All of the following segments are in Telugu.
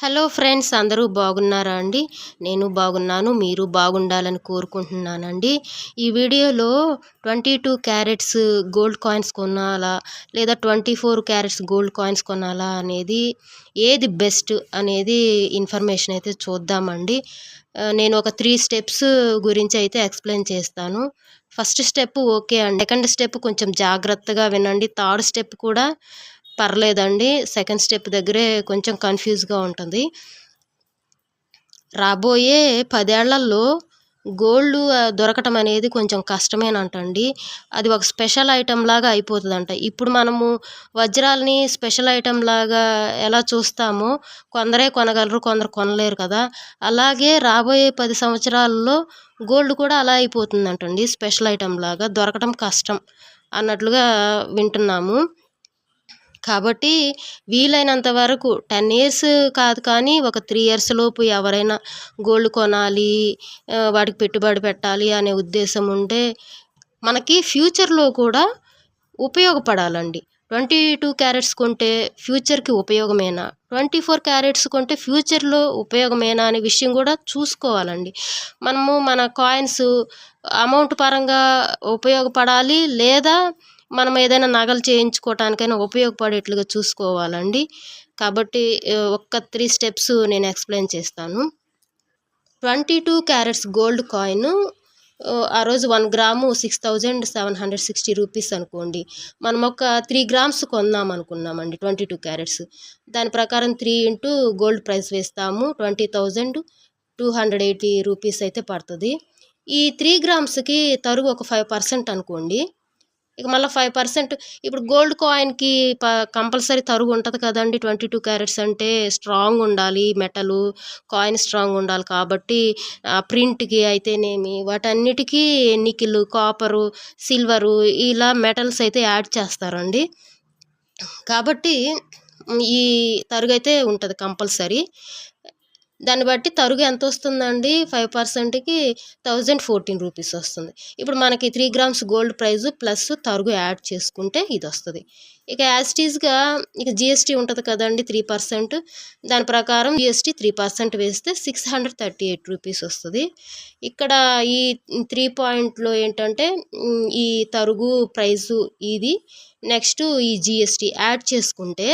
హలో ఫ్రెండ్స్, అందరూ బాగున్నారా అండి? నేను బాగున్నాను. మీరు బాగుండాలని కోరుకుంటున్నానండి. ఈ వీడియోలో 22 క్యారెట్స్ గోల్డ్ కాయిన్స్ కొనాలా? లేదా 24 క్యారెట్స్ గోల్డ్ కాయిన్స్ కొనాలా అనేది ఏది బెస్ట్ అనేది ఇన్ఫర్మేషన్ అయితే చూద్దామండి. నేను ఒక 3 స్టెప్స్ గురించి అయితే ఎక్స్‌ప్లెయిన్ చేస్తాను. ఫస్ట్ స్టెప్ ఓకే అండి. సెకండ్ స్టెప్ కొంచెం జాగ్రత్తగా వినండి. థర్డ్ స్టెప్ కూడా పర్లేదండి. సెకండ్ స్టెప్ దగ్గరే కొంచెం కన్‌ఫ్యూజ్‌గా ఉంటుంది. రాబోయే 10 ఏళ్లలో గోల్డు దొరకటం అనేది కొంచెం కష్టమేనంటండి. అది ఒక స్పెషల్ ఐటెమ్‌లాగా అయిపోతదంట. ఇప్పుడు మనము వజ్రాల్ని స్పెషల్ ఐటెమ్‌లాగా ఎలా చూస్తామో కొందరే కొనగలరు, కొందరు కొనలేరు కదా! అలాగే రాబోయే 10 సంవత్సరాల్లో గోల్డ్ కూడా అలా అయిపోతుందంటండి. స్పెషల్ ఐటెమ్‌లాగా దొరకటం కష్టం అన్నట్లుగా వింటున్నాము. కాబట్టి వీలైనంత వరకు 10 ఇయర్స్ కాదు కానీ ఒక 3 ఇయర్స్ లోపు ఎవరైనా గోల్డ్ కొనాలి, వాటికి పెట్టుబడి పెట్టాలి అనే ఉద్దేశం ఉంటే మనకి ఫ్యూచర్‌లో కూడా ఉపయోగపడాలండి. 22 క్యారెట్స్ కొంటే ఫ్యూచర్‌కి ఉపయోగమేనా? 24 క్యారెట్స్ కొంటే ఫ్యూచర్‌లో ఉపయోగమేనా అనే విషయం కూడా చూసుకోవాలండి. మనము మన కాయిన్స్ అమౌంట్ పరంగా ఉపయోగపడాలి, లేదా మనం ఏదైనా నగలు చేయించుకోవటానికైనా ఉపయోగపడేట్లుగా చూసుకోవాలండి. కాబట్టి ఒక్క 3 స్టెప్స్ నేను ఎక్స్‌ప్లెయిన్ చేస్తాను. 22 క్యారెట్స్ గోల్డ్ కాయిను ఆ రోజు 1 గ్రాము 6,760 రూపీస్ అనుకోండి. మనం ఒక 3 గ్రామ్స్ కొందాం అనుకున్నామండి 22 క్యారెట్స్. దాని ప్రకారం 3 ఇంటూ గోల్డ్ ప్రైస్ వేస్తాము. 20,280 రూపీస్ అయితే పడుతుంది. ఈ 3 గ్రామ్స్‌కి తరుగు ఒక 5% అనుకోండి. ఇక మళ్ళీ 5% ఇప్పుడు గోల్డ్ కాయిన్‌కి కంపల్సరీ తరుగు ఉంటది కదండీ! 22 క్యారెట్స్ అంటే స్ట్రాంగ్ ఉండాలి మెటలు, కాయిన్ స్ట్రాంగ్ ఉండాలి కాబట్టి ప్రింట్‌కి అయితేనేమి వాటన్నిటికీ నికెల్, కాపరు, సిల్వరు ఇలా మెటల్స్ అయితే యాడ్ చేస్తారండి. కాబట్టి ఈ తరుగైతే ఉంటది కంపల్సరీ. దాన్ని బట్టి తరుగు ఎంతొస్తుందండి? 5%కి 1014 రూపీస్ వస్తుంది. ఇప్పుడు మనకి 3 గ్రామ్స్ గోల్డ్ ప్రైస్ ప్లస్ తరుగు యాడ్ చేసుకుంటే ఇదొస్తది. ఇక యాజ్ ఇట్ ఈస్‌గా ఇక జీఎస్టీ ఉంటది కదండీ 3%. దాని ప్రకారం జీఎస్టీ 3% వేస్తే 638 రూపీస్ వస్తది. ఇక్కడ ఈ 3 పాయింట్‌లో ఏంటంటే ఈ తరుగు ప్రైసు ఇది. నెక్స్ట్ ఈ జీఎస్టీ యాడ్ చేసుకుంటే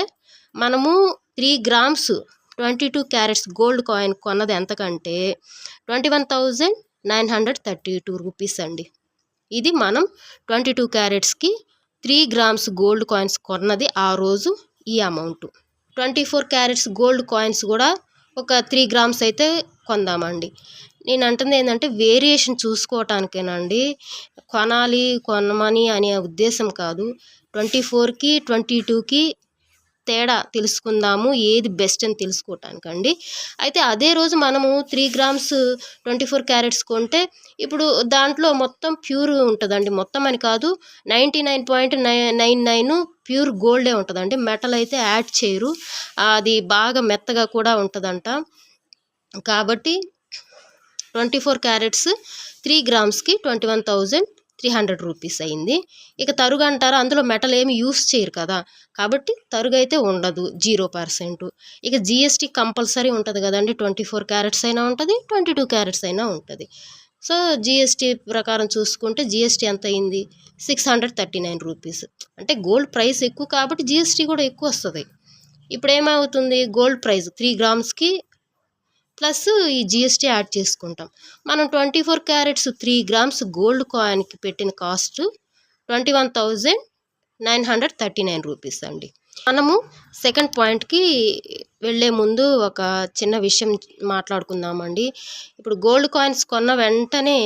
మనము 3 గ్రామ్స్ 22 క్యారెట్స్ గోల్డ్ కాయిన్ కొన్నది ఎంతకంటే 21,932 రూపీస్ అండి. ఇది మనం 22 క్యారెట్స్‌కి 3 గ్రామ్స్ గోల్డ్ కాయిన్స్ కొన్నది ఆ రోజు ఈ అమౌంటు. 24 క్యారెట్స్ గోల్డ్ కాయిన్స్ కూడా ఒక 3 గ్రామ్స్ అయితే కొందామండి. నేను అంటుంది ఏంటంటే వేరియేషన్ చూసుకోవటానికేనండి. కొనమని అనే ఉద్దేశం కాదు. 24కి 22కి తేడా తెలుసుకుందాము, ఏది బెస్ట్ అని తెలుసుకోవటానికండి. అయితే అదే రోజు మనము 3 గ్రామ్స్ 24 క్యారెట్స్ కొంటే ఇప్పుడు దాంట్లో మొత్తం ప్యూర్ ఉంటదండి. మొత్తం అని కాదు, 99.99 ప్యూర్ గోల్డే ఉంటదండి. మెటల్ అయితే యాడ్ చేయరు. అది బాగా మెత్తగా కూడా ఉంటదంట. కాబట్టి 24 క్యారెట్స్ 3 గ్రామ్స్‌కి 21,300 రూపీస్ అయింది. ఇక తరుగు అంటారా, అందులో మెటల్ ఏమి యూజ్ చేయరు కదా! కాబట్టి తరుగైతే ఉండదు, 0%. ఇక జీఎస్టీ కంపల్సరీ ఉంటది కదండీ! 24 క్యారెట్స్ అయినా ఉంటది, 22 క్యారెట్స్ అయినా ఉంటది. సో, జీఎస్టీ ప్రకారం చూసుకుంటే జీఎస్టీ ఎంత అయింది? 639 రూపీస్. అంటే గోల్డ్ ప్రైస్ ఎక్కువ కాబట్టి జీఎస్టీ కూడా ఎక్కువ వస్తది. ఇప్పుడేమవుతుంది, గోల్డ్ ప్రైస్ 3 గ్రామ్స్‌కి ప్లస్ ఈ జీఎస్టీ యాడ్ చేసుకుంటాం. మనం 24 క్యారెట్స్ 3 గ్రామ్స్ గోల్డ్ కాయిన్‌కి పెట్టిన కాస్ట్ 21,939 రూపీస్ అండి. మనము సెకండ్ పాయింట్‌కి వెళ్ళే ముందు ఒక చిన్న విషయం మాట్లాడుకుందామండి. ఇప్పుడు గోల్డ్ కాయిన్స్ కొన్న వెంటనే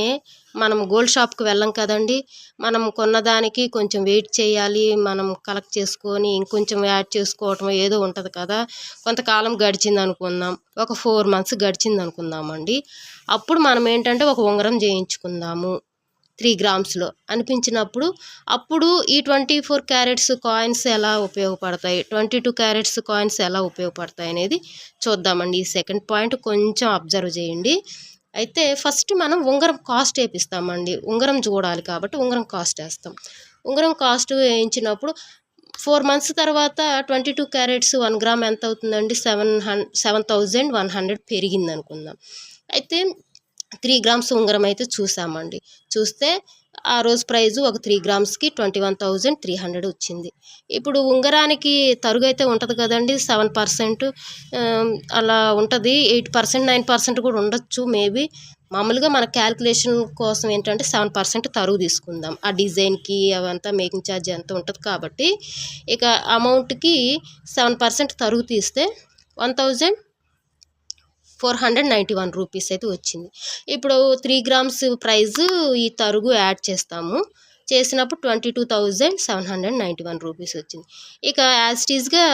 మనం గోల్డ్ షాప్‌కి వెళ్ళం కదండీ! మనం కొన్నదానికి కొంచెం వెయిట్ చేయాలి. మనం కలెక్ట్ చేసుకొని ఇంకొంచెం యాడ్ చేసుకోవటం ఏదో ఉంటది కదా! కొంతకాలం గడిచిందనుకుందాం. ఒక 4 మంత్స్ గడిచిందనుకుందామండి. అప్పుడు మనం ఏంటంటే ఒక ఉంగరం చేయించుకుందాము 3 గ్రామ్స్‌లో అనిపించినప్పుడు, అప్పుడు ఈ 24 క్యారెట్స్ కాయిన్స్ ఎలా ఉపయోగపడతాయి, 22 క్యారెట్స్ కాయిన్స్ ఎలా ఉపయోగపడతాయి అనేది చూద్దామండి. ఈ సెకండ్ పాయింట్ కొంచెం అబ్జర్వ్ చేయండి. అయితే ఫస్ట్ మనం ఉంగరం కాస్ట్ ఏపిస్తామండి. ఉంగరం చూడాలి కాబట్టి ఉంగరం కాస్ట్ ఏస్తాం. ఉంగరం కాస్ట్ వేయించినప్పుడు 4 మంత్స్ తర్వాత 22 క్యారెట్స్ 1 గ్రామ్ ఎంత అవుతుందండి? 7,100 పెరిగిందనుకుందాం. అయితే 3 గ్రామ్స్ ఉంగరం అయితే చూసామండి. చూస్తే ఆ రోజు ప్రైజు ఒక 3 గ్రామ్స్‌కి 21,300 వచ్చింది. ఇప్పుడు ఉంగరానికి తరుగైతే ఉంటది కదండీ! 7% అలా ఉంటది. 8%, 9% కూడా ఉండొచ్చు మేబీ. మామూలుగా మన క్యాలిక్యులేషన్ కోసం ఏంటంటే 7% తరుగు తీసుకుందాం. ఆ డిజైన్‌కి అవంతా మేకింగ్ ఛార్జ్ అంతా ఉంటది కాబట్టి, ఇక అమౌంట్‌కి 7% తరుగు తీస్తే 1,491 రూపీస్ అయితే వచ్చింది. ఇప్పుడు 3 గ్రామ్స్ ప్రైజు ఈ తరుగు యాడ్ చేస్తాము. చేసినప్పుడు 22,791 రూపీస్ వచ్చింది. ఇక యాజ్ ఇట్ ఈస్‌గా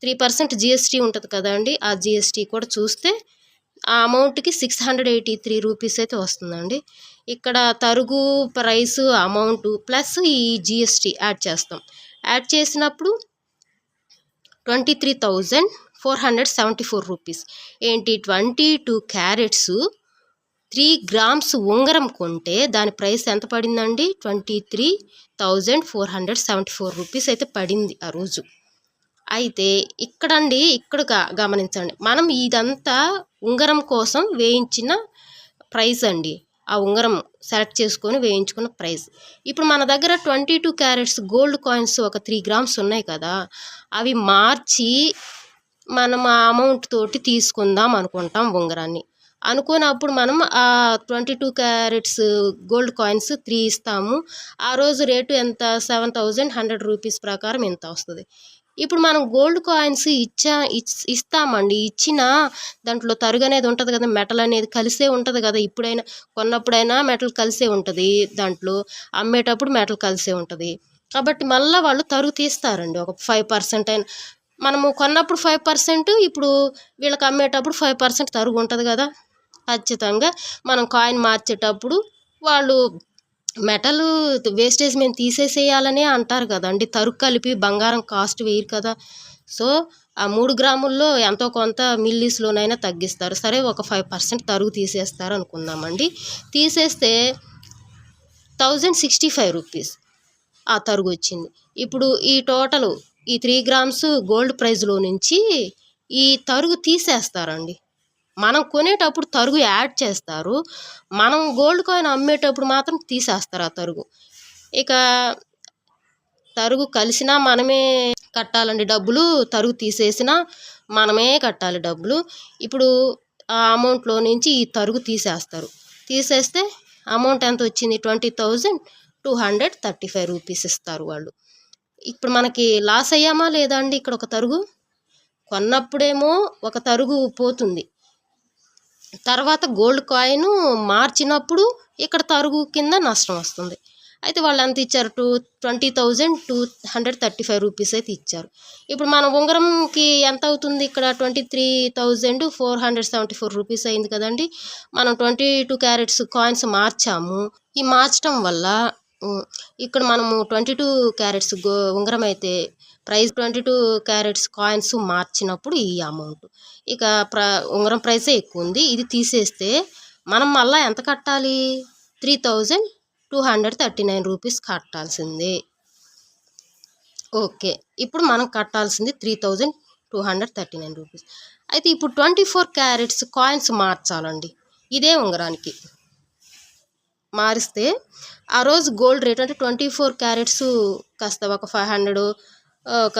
3% జీఎస్టీ ఉంటది కదండీ! ఆ జీఎస్టీ కూడా చూస్తే ఆ అమౌంట్‌కి 683 రూపీస్ అయితే వస్తుందండి. ఇక్కడ తరుగు ప్రైసు, అమౌంటు ప్లస్ ఈ జీఎస్టీ యాడ్ చేస్తాం. యాడ్ చేసినప్పుడు 23,474 రూపీస్. ఏంటి 22 క్యారెట్స్ 3 గ్రామ్స్ ఉంగరం కొంటే దాని ప్రైస్ ఎంత పడిందండి? 23,474 రూపీస్ అయితే పడింది ఆ రోజు. అయితే ఇక్కడ గమనించండి. మనం ఇదంతా ఉంగరం కోసం వేయించిన ప్రైస్ అండి. ఆ ఉంగరం సెలెక్ట్ చేసుకొని వేయించుకున్న ప్రైస్. ఇప్పుడు మన దగ్గర 22 క్యారెట్స్ గోల్డ్ కాయిన్స్ ఒక 3 గ్రామ్స్ ఉన్నాయి కదా! అవి మార్చి మనం ఆ అమౌంట్ తోటి తీసుకుందాం అనుకుంటాం ఉంగరాన్ని. అనుకోనప్పుడు మనం 22 క్యారెట్స్ గోల్డ్ కాయిన్స్ 3 ఇస్తాము. ఆ రోజు రేటు ఎంత? 7,100 రూపీస్ ప్రకారం ఇంత వస్తది. ఇప్పుడు మనం గోల్డ్ కాయిన్స్ ఇస్తామండి. ఇచ్చినా దాంట్లో తరుగనేది ఉంటది కదా! మెటల్ అనేది కలిసే ఉంటది కదా! ఇప్పుడైనా కొన్నప్పుడైనా మెటల్ కలిసే ఉంటది దాంట్లో. అమ్మేటప్పుడు మెటల్ కలిసే ఉంటది. కాబట్టి మళ్ళా వాళ్ళు తరుగు తీస్తారండి. ఒక 5% అయినా. మనము కొన్నప్పుడు 5%, ఇప్పుడు వీళ్ళకి అమ్మేటప్పుడు 5% తరుగు ఉంటది కదా! ఖచ్చితంగా మనం కాయిన్ మార్చేటప్పుడు వాళ్ళు మెటలు వేస్టేజ్ మేము తీసేసేయాలనే అంటారు కదండీ! తరుగు కలిపి బంగారం కాస్ట్ వేయరు కదా! సో, ఆ 3 గ్రాముల్లో ఎంతో కొంత మిల్లీస్‌లోనైనా తగ్గిస్తారు. సరే ఒక 5% తరుగు తీసేస్తారు అనుకుందామండి. తీసేస్తే 1,065 రూపీస్ ఆ తరుగొచ్చింది. ఇప్పుడు ఈ టోటలు ఈ 3 గ్రామ్స్ గోల్డ్ ప్రైజ్‌లో నుంచి ఈ తరుగు తీసేస్తారండి. మనం కొనేటప్పుడు తరుగు యాడ్ చేస్తారు. మనం గోల్డ్ కాయిన్ అమ్మేటప్పుడు మాత్రం తీసేస్తారు ఆ తరుగు. ఇక తరుగు కలిసినా మనమే కట్టాలండి డబ్బులు. తరుగు తీసేసినా మనమే కట్టాలి డబ్బులు. ఇప్పుడు ఆ అమౌంట్‌లో నుంచి ఈ తరుగు తీసేస్తారు. తీసేస్తే అమౌంట్ ఎంత వచ్చింది? 20,235 రూపీస్ ఇస్తారు వాళ్ళు. ఇప్పుడు మనకి లాస్ అయ్యామా లేదా అండి ఇక్కడ ఒక తరుగు? కొన్నప్పుడేమో ఒక తరుగు పోతుంది. తర్వాత గోల్డ్ కాయిన్ మార్చినప్పుడు ఇక్కడ తరుగు కింద నష్టం వస్తుంది. అయితే వాళ్ళు ఎంత ఇచ్చారు? 20,235 రూపీస్ అయితే ఇచ్చారు. ఇప్పుడు మన ఉంగరంకి ఎంత అవుతుంది? ఇక్కడ 23,474 రూపీస్ అయింది కదండీ! మనం 22 క్యారెట్స్ కాయిన్స్ మార్చాము. ఈ మార్చడం వల్ల ఇక్కడ మనము 22 క్యారెట్స్ ఉంగరం అయితే ప్రైస్ 22 క్యారెట్స్ కాయిన్స్ మార్చినప్పుడు ఈ అమౌంట్. ఇక ఉంగరం ప్రైసే ఎక్కువ ఉంది. ఇది తీసేస్తే మనం మళ్ళా ఎంత కట్టాలి? 3,239 రూపీస్ కట్టాల్సిందే. ఓకే. ఇప్పుడు మనం కట్టాల్సింది 3,239 రూపీస్. అయితే ఇప్పుడు 24 క్యారెట్స్ కాయిన్స్ మార్చాలండి ఇదే ఉంగరానికి. మారిస్తే ఆ రోజు గోల్డ్ రేట్ అంటే 24 క్యారెట్స్ కాస్త ఒక 500, ఒక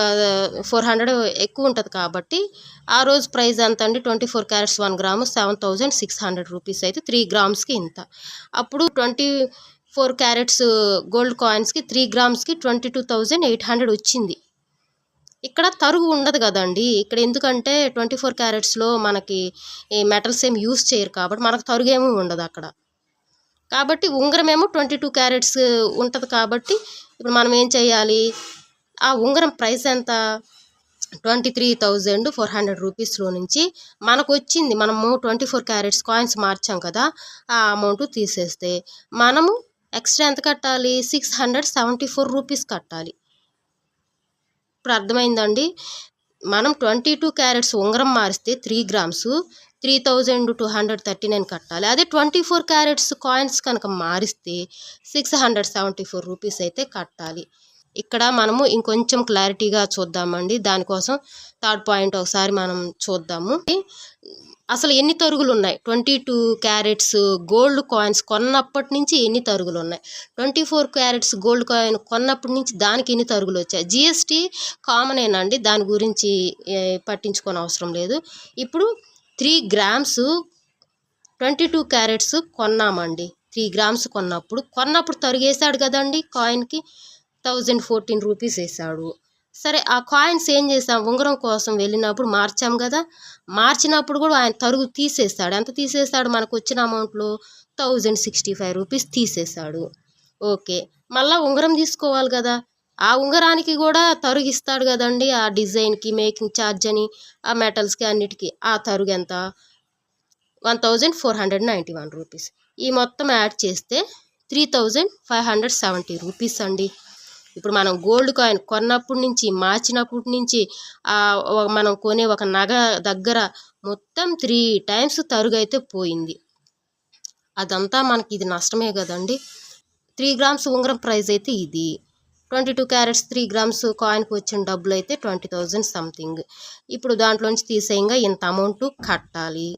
400 ఎక్కువ ఉంటుంది కాబట్టి ఆ రోజు ప్రైస్ ఎంత అండి? 24 క్యారెట్స్ 1 గ్రాము 7,600 రూపీస్ అయితే 3 గ్రామ్స్‌కి ఇంత. అప్పుడు 24 క్యారెట్స్ గోల్డ్ కాయిన్స్‌కి 3 గ్రామ్స్‌కి 22,800 వచ్చింది. ఇక్కడ తరుగు ఉండదు కదండీ! ఇక్కడ ఎందుకంటే 24 క్యారెట్స్‌లో మనకి ఈ మెటల్స్ ఏమి యూజ్ చేయరు కాబట్టి మనకు తరుగేమీ ఉండదు అక్కడ. కాబట్టి ఉంగరమేమో 22 క్యారెట్స్ ఉంటది కాబట్టి ఇప్పుడు మనం ఏం చేయాలి? ఆ ఉంగరం ప్రైస్ ఎంత? 23,400 రూపీస్‌లో నుంచి మనకొచ్చింది, మనము 24 క్యారెట్స్ కాయిన్స్ మార్చాం కదా! ఆ అమౌంట్ తీసేస్తే మనము ఎక్స్ట్రా ఎంత కట్టాలి? 674 రూపీస్ కట్టాలి. ఇప్పుడు అర్థమైందండి? మనం 22 క్యారెట్స్ ఉంగరం మారిస్తే 3 గ్రామ్స్ 3,239 కట్టాలి. అదే 24 క్యారెట్స్ కాయిన్స్ కనుక మారిస్తే 674 రూపీస్ అయితే కట్టాలి. ఇక్కడ మనము ఇంకొంచెం క్లారిటీగా చూద్దామండి. దానికోసం థర్డ్ పాయింట్ ఒకసారి మనం చూద్దాము. అసలు ఎన్ని తరుగులు ఉన్నాయి, 22 క్యారెట్స్ గోల్డ్ కాయిన్స్ కొన్నప్పటి నుంచి ఎన్ని తరుగులు ఉన్నాయి, 24 క్యారెట్స్ గోల్డ్ కాయిన్ కొన్నప్పటి నుంచి దానికి ఎన్ని తరుగులు వచ్చాయి. జిఎస్టీ కామనేనండి, దాని గురించి పట్టించుకోని అవసరం లేదు. ఇప్పుడు 3 గ్రామ్స్ 22 క్యారెట్స్ కొన్నామండి. 3 గ్రామ్స్ కొన్నప్పుడు తరుగేశాడు కదండి, కాయిన్కి 1014 రూపీస్ వేసాడు. సరే, ఆ కాయిన్స్ ఏం చేసాం, ఉంగరం కోసం వెళ్ళినప్పుడు మార్చాం కదా, మార్చినప్పుడు కూడా ఆయన తరుగు తీసేస్తాడు. ఎంత తీసేస్తాడు, మనకు వచ్చిన అమౌంట్లో 1065 రూపీస్ తీసేశాడు. ఓకే, మళ్ళీ ఉంగరం తీసుకోవాలి కదా, ఆ ఉంగరానికి కూడా తరుగు ఇస్తాడు కదండి, ఆ డిజైన్కి మేకింగ్ ఛార్జ్ అని, ఆ మెటల్స్కి అన్నిటికీ ఆ తరుగు ఎంత, 1491 రూపీస్. ఈ మొత్తం యాడ్ చేస్తే 3570 రూపీస్ అండి. ఇప్పుడు మనం గోల్డ్ కాయిన్ కొన్నప్పటి నుంచి మార్చినప్పటి నుంచి మనం కొనే ఒక నగ దగ్గర మొత్తం 3 టైమ్స్ తరుగు అయితే పోయింది. అదంతా మనకి ఇది నష్టమే కదండి. 3 గ్రామ్స్ ఉంగరం ప్రైస్ అయితే ఇది, 22 క్యారెట్స్ 3 గ్రామ్స్ కాయిన్కి వచ్చిన డబ్బులు అయితే 20,000 సంథింగ్. ఇప్పుడు దాంట్లోంచి తీసేయంగా ఇంత అమౌంట్ కట్టాలి.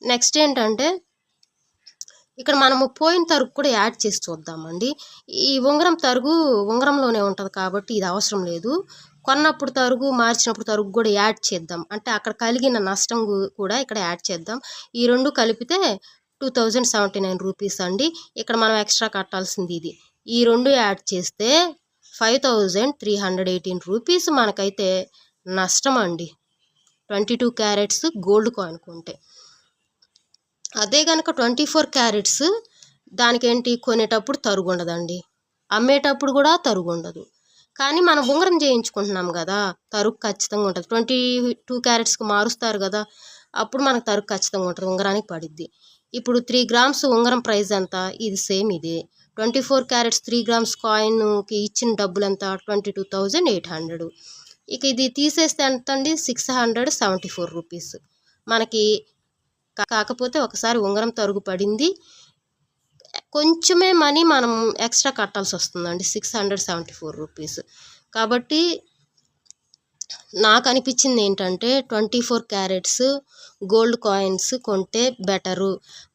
నెక్స్ట్ ఏంటంటే ఇక్కడ మనము పోయిన తరుగు కూడా యాడ్ చేసి చూద్దామండి. ఈ ఉంగరం తరుగు ఉంగరంలోనే ఉంటుంది కాబట్టి ఇది అవసరం లేదు. కొన్నప్పుడు తరుగు మార్చినప్పుడు తరుగు కూడా యాడ్ చేద్దాం, అంటే అక్కడ కలిగిన నష్టం కూడా ఇక్కడ యాడ్ చేద్దాం. ఈ రెండు కలిపితే 2079 రూపీస్ అండి. ఇక్కడ మనం ఎక్స్ట్రా కట్టాల్సింది ఇది. ఈ రెండు యాడ్ చేస్తే 5318 రూపీస్ మనకైతే నష్టం అండి, 22 క్యారెట్స్ గోల్డ్ కాయిన్ కొంటే. అదే కనుక 24 క్యారెట్స్ దానికేంటి, కొనేటప్పుడు తరుగు ఉండదండి, అమ్మేటప్పుడు కూడా తరుగు ఉండదు. కానీ మనం ఉంగరం చేయించుకుంటున్నాం కదా, తరుగు ఖచ్చితంగా ఉంటుంది. 22 క్యారెట్స్కి మారుస్తారు కదా, అప్పుడు మనకు తరుగు ఖచ్చితంగా ఉంటుంది, ఉంగరానికి పడిద్ది. ఇప్పుడు 3 గ్రామ్స్ ఉంగరం ప్రైస్ ఎంత, ఇది సేమ్ ఇదే. 24 క్యారెట్స్ 3 గ్రామ్స్ కాయిన్కి ఇచ్చిన డబ్బులు ఎంత, 22,800. ఇక ఇది తీసేస్తే ఎంత అండి, 674 రూపీస్ మనకి. కాకపోతే ఒకసారి ఉంగరం తరుగు పడింది, కొంచెమే మనీ మనం ఎక్స్ట్రా కట్టాల్సి వస్తుందండి, 674 రూపీస్. కాబట్టి నాకు అనిపించింది ఏంటంటే 24 క్యారెట్స్ గోల్డ్ కాయిన్స్ కొంటే బెటరు.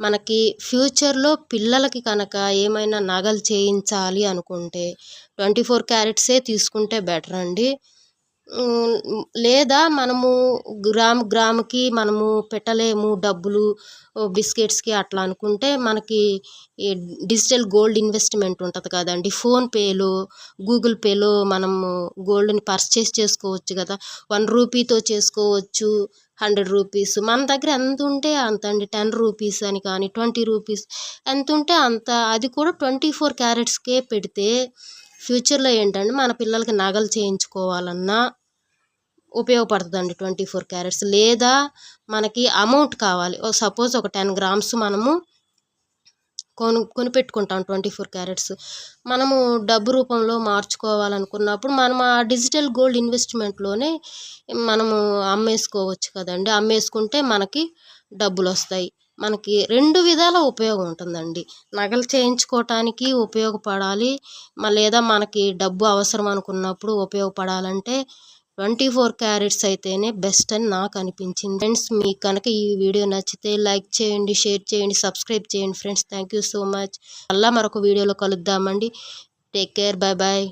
మనకి ఫ్యూచర్లో పిల్లలకి కనుక ఏమైనా నగలు చేయించాలి అనుకుంటే 24 క్యారెట్సే తీసుకుంటే బెటర్ అండి. లేదా మనము గ్రాముకి మనము పెట్టలేము డబ్బులు బిస్కెట్స్కి అట్లా అనుకుంటే, మనకి డిజిటల్ గోల్డ్ ఇన్వెస్ట్మెంట్ ఉంటుంది కదండి, ఫోన్పేలో గూగుల్ పేలో మనము గోల్డ్ని పర్చేస్ చేసుకోవచ్చు కదా. 1 రూపీతో చేసుకోవచ్చు, 100 రూపీస్, మన దగ్గర ఎంత ఉంటే అంత అండి. 10 రూపీస్ అని కానీ 20 రూపీస్ ఎంత ఉంటే అంత, అది కూడా 24 క్యారెట్స్కే పెడితే ఫ్యూచర్లో ఏంటంటే మన పిల్లలకి నగలు చేయించుకోవాలన్నా ఉపయోగపడుతుందండి 24 క్యారెట్స్. లేదా మనకి అమౌంట్ కావాలి, సపోజ్ ఒక 10 గ్రామ్స్ మనము కొనిపెట్టుకుంటాం 24 క్యారెట్స్, మనము డబ్బు రూపంలో మార్చుకోవాలనుకున్నప్పుడు మనం ఆ డిజిటల్ గోల్డ్ ఇన్వెస్ట్మెంట్లోనే మనము అమ్మేసుకోవచ్చు కదండి. అమ్మేసుకుంటే మనకి డబ్బులు వస్తాయి. మనకి 2 విధాల ఉపయోగం ఉంటుందండి. నగలు చేయించుకోవటానికి ఉపయోగపడాలి, లేదా మనకి డబ్బు అవసరం అనుకున్నప్పుడు ఉపయోగపడాలంటే 24 క్యారెట్స్ అయితేనే బెస్ట్ అని నాకు అనిపించింది. ఫ్రెండ్స్, మీకు కనుక ఈ వీడియో నచ్చితే లైక్ చేయండి, షేర్ చేయండి, సబ్స్క్రైబ్ చేయండి friends. Thank you so much. మళ్ళీ మరొక వీడియోలో కలుద్దామండి. Take care, bye bye.